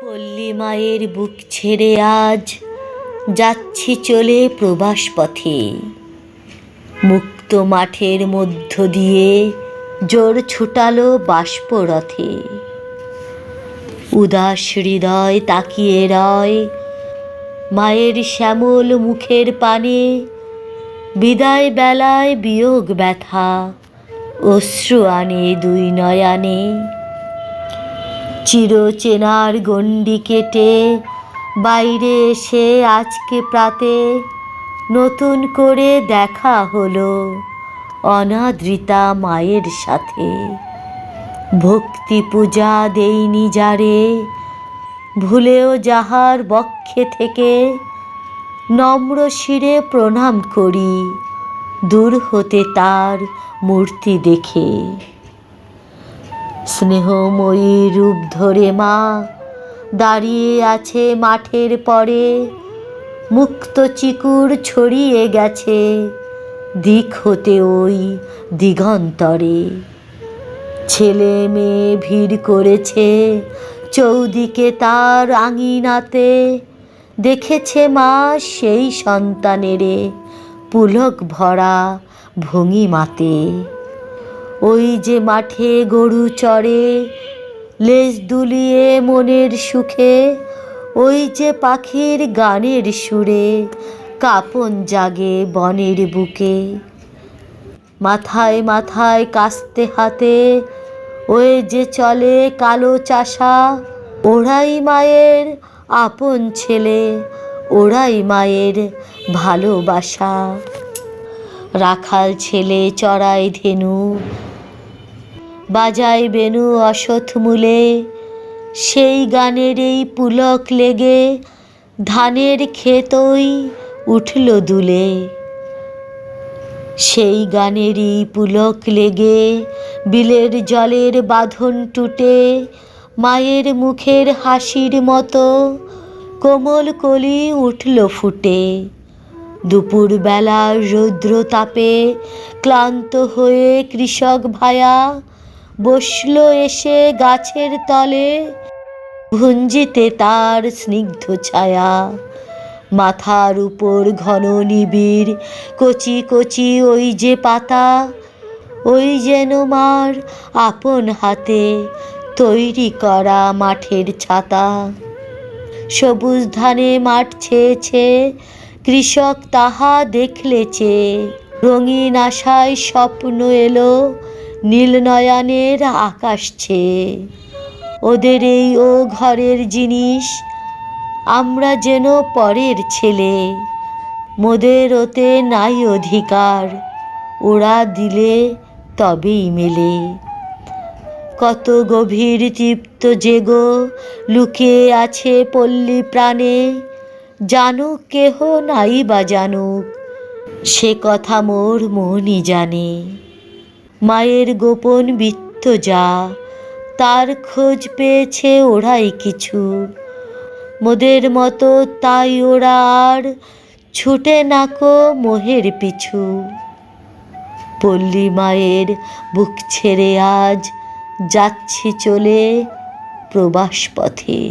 পল্লী মায়ের বুক ছেড়ে আজ যাচ্ছি চলে প্রবাস পথে। মুক্ত মাঠের মধ্য দিয়ে জোর ছুটালো বাষ্পরথে। উদাস হৃদয় তাকিয়ে রয় মায়ের শ্যামল মুখের পানে। বিদায় বেলায় বিয়োগ ব্যথা অশ্রু আনে দুই নয়ানে। চিরচেনার গণ্ডি কেটে বাইরে এসে আজকে প্রাতে নতুন করে দেখা হলো অনাদৃতা মায়ের সাথে। ভক্তি পূজা দেইনি যারে ভুলেও যাহার বক্ষে থেকে, নম্র শিরে প্রণাম করি দূর হতে তার মূর্তি দেখে। স্নেহময়ী রূপ ধরে মা দাঁড়িয়ে আছে মাঠের পরে। মুক্ত চিকুর ছড়িয়ে গেছে দিক হতে ওই দিগন্তরে। ছেলে মেয়ে ভিড় করেছে চৌদিকে তার আঙিনাতে। দেখেছে মা সেই সন্তানেরে পুলক ভরা ভঙ্গিমাতে। ওই যে মাঠে গরু চড়ে লেজ দুলিয়ে মনের সুখে। ওই যে পাখির গানের সুরে কাঁপন জাগে বনের বুকে। মাথায় মাথায় কাস্তে হাতে ওই যে চলে কালো চাষা। ওরাই মায়ের আপন ছেলে, ওরাই মায়ের ভালোবাসা। রাখাল ছেলে চড়াই ধেনু বাজায় বেনু অসথ মূলে। সেই গানের এই পুলক লেগে ধানের ক্ষেতই উঠল দুলে। সেই গানেরই পুলক লেগে বিলের জলের বাঁধন টুটে। মায়ের মুখের হাসির মতো কোমল কলি উঠল ফুটে। দুপুরবেলার রৌদ্র তাপে ক্লান্ত হয়ে কৃষক ভায়া বসল এসে গাছের তলে। ভুঞ্জিতে তার স্নিগ্ধ ছায়া, মাথার উপর ঘন নিবিড় কচি কচি ওই যে পাতা। ওই যেন মার আপন হাতে তৈরি করা মাঠের ছাতা। সবুজ ধানে মাঠ ছেয়েছে কৃষক তাহা দেখলেছে। রঙিন আশায় স্বপ্ন এলো নীল নয়নের আকাশ ছেয়ে। ওদের এই ও ঘরের জিনিস আমরা যেন পরের ছেলে। মোদের ওতে নাই অধিকার, ওরা দিলে তবেই মেলে। কত গভীর তৃপ্ত জেগো লুকিয়ে আছে পল্লী প্রাণে। জানুক কেহ নাই বা জানুক সে কথা মোর মনই জানে। মায়ের গোপন বৃত্ত যা তার খোঁজ পেয়েছে ওরাই কিছু। মোদের মতো তাই ওরা আর ছুটে নাকো মোহের পিছু। পল্লী মায়ের বুক ছেড়ে আজ যাচ্ছি চলে প্রবাস পথে।